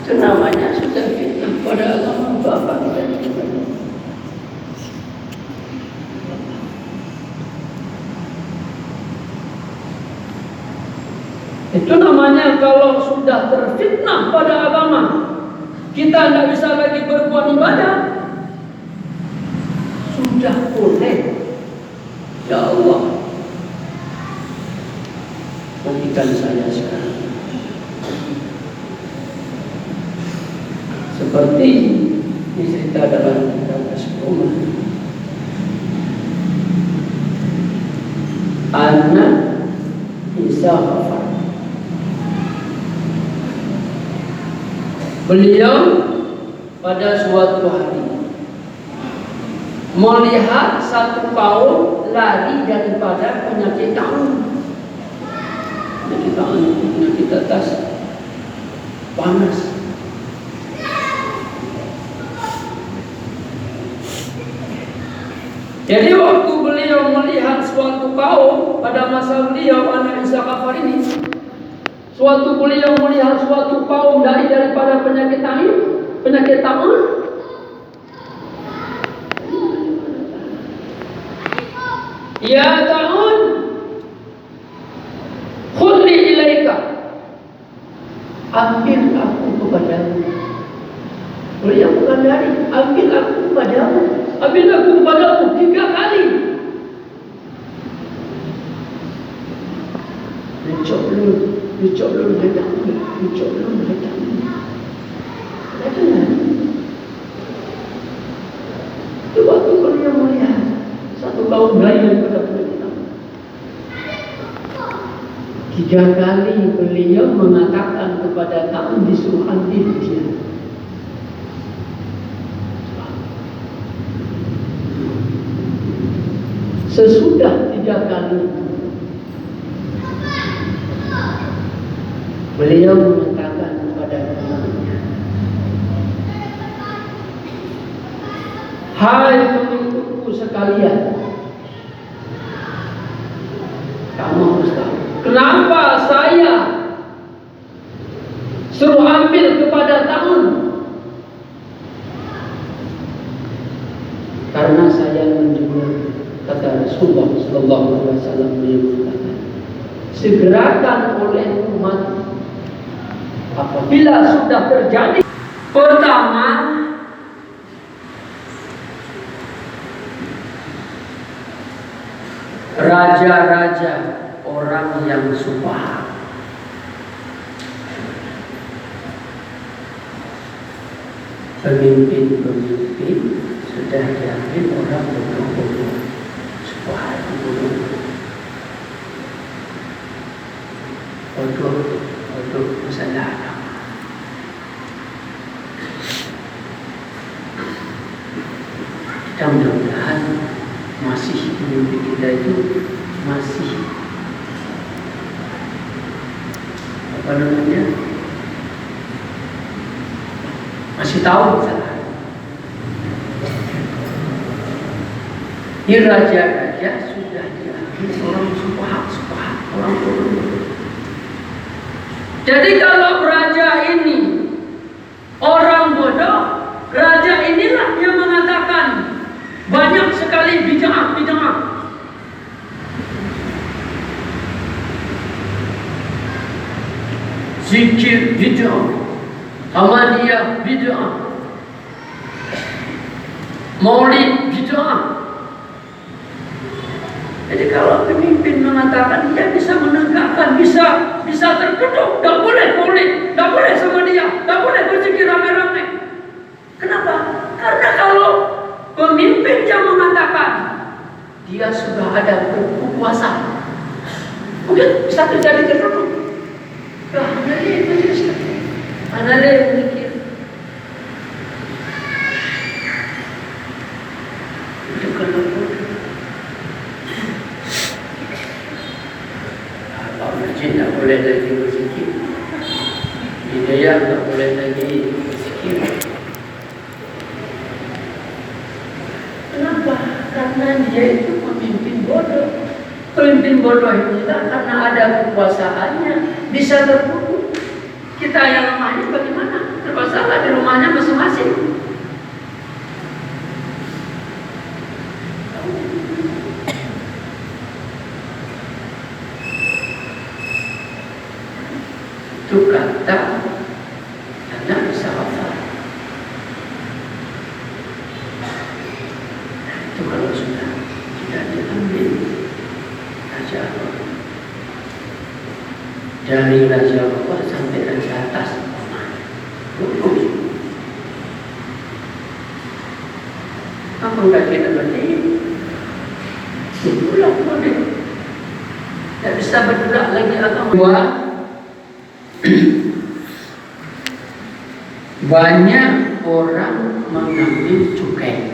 Itu namanya sudah fitnah pada agama Bapak dan Ibu. Itu namanya kalau sudah terfitnah pada agama, kita tidak bisa lagi berbuat ibadah. Sudah boleh, ya Allah, berikan saya sekarang. Seperti cerita dalam Rasulullah, anak Isa Kafar. Beliau pada suatu hari melihat satu kaum lari daripada penyakit taun. Penyakit taun, penyakit atas panas. Jadi waktu beliau melihat suatu kaum pada masa beliau anak Isa Kafar ini, suatu beliau melihat suatu kaum daripada penyakit taun, ya taun, khudri ilaika, ambil aku kepadamu. Beliau bukan dari, ambil aku kepadamu. Ambil aku kepadamu 3 kali. Lucok lu datang. Itu waktu beliau melihat satu kaum lain pada penyakit taun. 3 kali beliau mengatakan kepada taun disuruh ambil dia. Sesudah 3 kali beliau mengatakan kepada temannya, hai pengikutku sekalian, kamu harus tahu kenapa saya suruh ambil kepada taun. Karena saya mendengar, kata Rasulullah Sallallahu Alaihi Wasallam, beliau mengatakan, segerakan oleh umat apabila sudah terjadi. Pertama, raja-raja, orang yang sumpah. Pemimpin-pemimpin sudah diambil orang bodoh-bodoh. Bodoh masalah agama. Kita mudah-mudahan masih pemimpin kita itu masih masih tahu masalah. Ini raja-raja sudah diambil orang sumpah, orang bodoh. Jadi kalau raja ini orang bodoh, raja inilah yang mengatakan banyak sekali bid'ah. Zikir bid'ah, Ahmadiyah bid'ah, Maulid bid'ah. Jadi kalau pemimpin mengatakan dia bisa menegakkan, bisa tertutup, tidak boleh maulid, tidak boleh sama dia, tidak boleh berzikir rame-rame. Kenapa? Karena kalau pemimpin yang mengatakan dia sudah ada kekuasaan, mungkin bisa terjadi tertutup. Mana dia berpikir? Itu kalau masjid tak boleh lagi berzikir, hidayah tak boleh lagi berzikir. Kenapa? Karena dia itu pemimpin bodoh. Pemimpin bodoh itu karena ada kekuasaannya bisa tertutup. Kita yang lemah ini bagaimana? rumahnya masing-masing. Itu kata anak bisa hafal. Itu kalau sudah tidak diambil Raja Allah, dari Raja bawah sampai Raja atas, lurus. Apa enggak kita berdiri? Itulah boleh. Tidak bisa bergerak lagi agama. Dua, banyak orang mengambil cukai.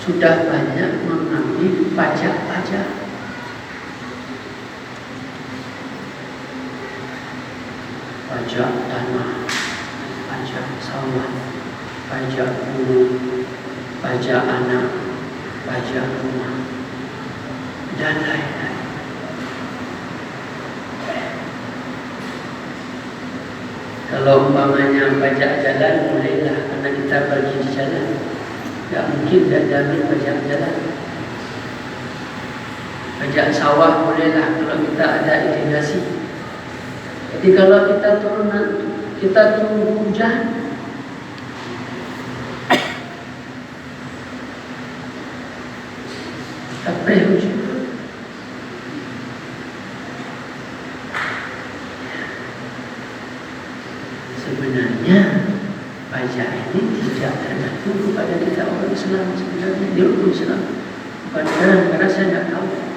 Sudah banyak mengambil pajak-pajak. Pajak tanah, pajak sawah, pajak gunung, pajak anak, pajak rumah, dan lain-lain. Kalau umpamanya pajak jalan, bolehlah karena kita pergi di jalan. Tak mungkin tak jamin pajak jalan. Pajak sawah bolehlah kalau kita ada irigasi. Jadi kalau kita tunggu hujan, kita pre-hujan. Sebenarnya pajak ini tidak tergantung kepada kita orang Islam. Sebenarnya di rukun Islam, bukan karena saya tidak tahu.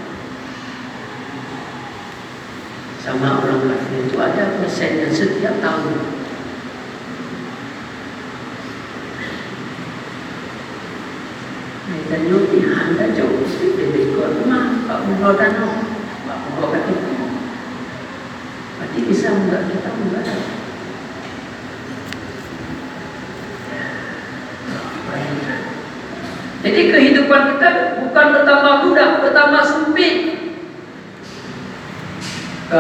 Sama orang kafir itu ada persennya setiap tahun. Mereka nyuti anda jauh lebih kuat rumah Pak Bunga Danau, Pak Bunga kaki. Berarti bisa enggak kita enggak? Jadi kehidupan kita bukan bertambah mudah, bertambah sempit. Itu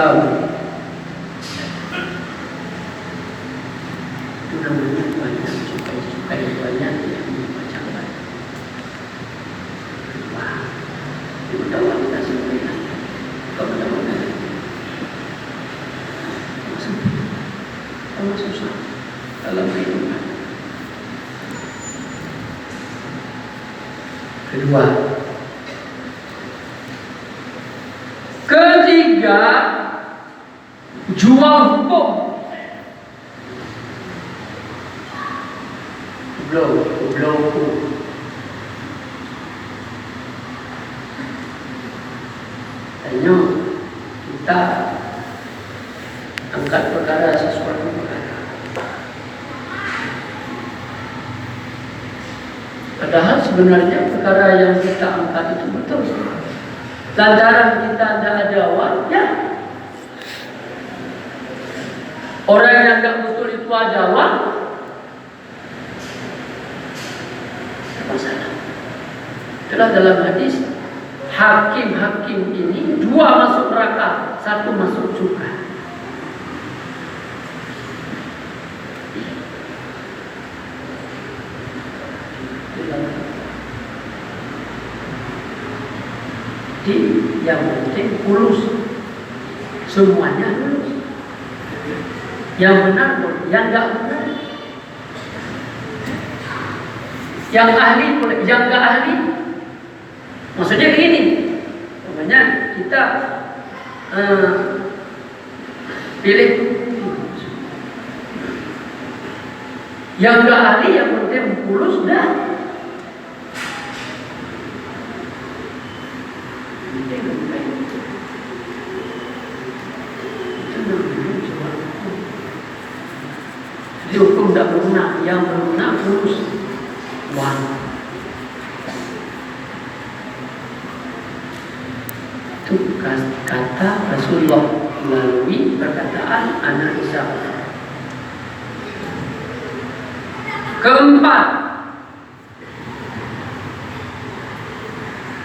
namanya banyak cukai banyak yang macam-macam. Wah, itu dalam kita sempit. Kalau dalam sama susah dalam kehidupan. Kedua, ketiga, jual hukum. Blow. Hanya kita angkat perkara sesuatu perkara. Padahal sebenarnya perkara yang kita angkat itu betul. Lantaran kita tidak ada awal, ya. Orang yang tidak betul itu ada awal, masalah. Itulah dalam hadis, hakim-hakim ini 2 masuk neraka, 1 masuk surga. Jadi yang penting lurus, semuanya lurus. Yang benar boleh, yang enggak benar. Yang ahli boleh, yang enggak ahli. Maksudnya begini, namanya kita pilih yang enggak ahli, yang penting lurus dah. Jadi hukum tidak berguna, yang berguna lurus. Itu kata Rasulullah melalui perkataan anak Isa. Keempat,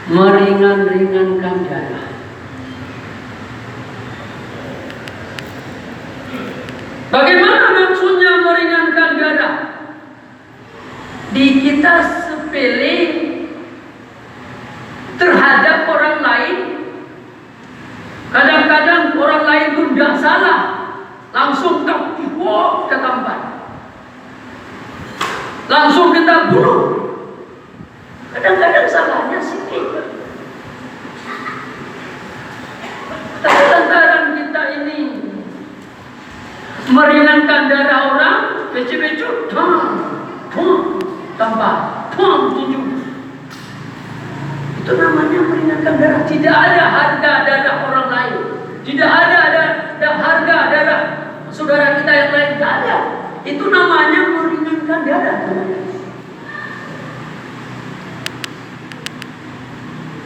meringan-ringankan darah. Bagaimana maksudnya meringankan dada? Di kita sepele terhadap orang lain. Kadang-kadang orang lain pun tidak salah, langsung kita tampar, langsung kita bunuh. Kadang-kadang salahnya sedikit. Tapi lantaran kita ini meringankan darah orang, becu-becu, tampar, tunjuk. Itu namanya meringankan darah. Tidak ada harga darah orang lain. Tidak ada harga darah saudara kita yang lain. Tidak ada. Itu namanya meringankan darah.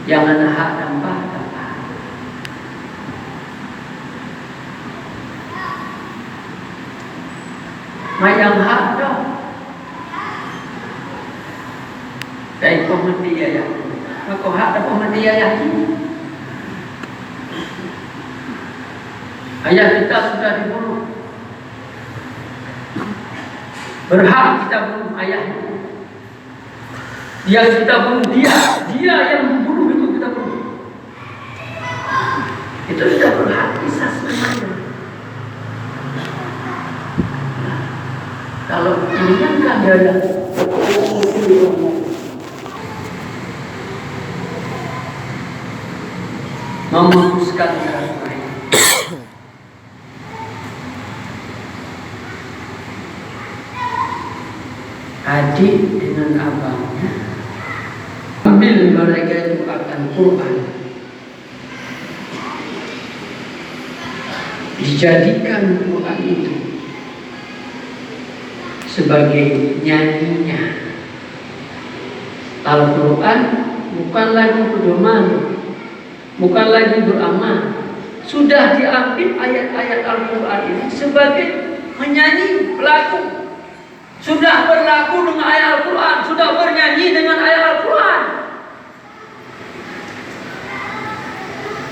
Jangan hak tanpa. Mayang hak dong. Dari pemerintah ya. Maka hak dan pemerintah ya. Ayah kita sudah dibunuh. Berhak kita bunuh ayah. Dia kita bunuh dia yang membunuh itu kita bunuh. Itu sudah berhak kisah semuanya. Kalau ini kan ada memutuskan orang lain. Adik dengan abangnya ambil mereka itu akan Quran, dijadikan Quran itu sebagai nyanyinya. Al-Quran bukan lagi pedoman, bukan lagi beramal. Sudah diambil ayat-ayat Al-Quran ini sebagai menyanyi pelaku. Sudah berlaku dengan ayat Al-Quran, sudah bernyanyi dengan ayat Al-Quran.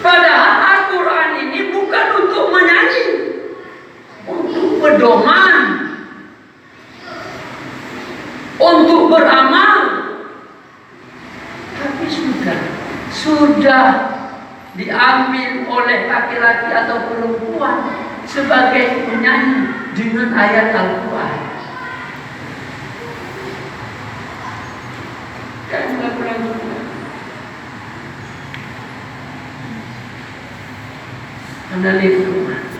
Padahal Al-Quran ini bukan untuk menyanyi, untuk pedoman, untuk beramal. Tapi sudah diambil oleh laki-laki atau perempuan sebagai penyanyi dengan ayat Al-Quran. Kan nggak pernah juga. Anda lihat rumah.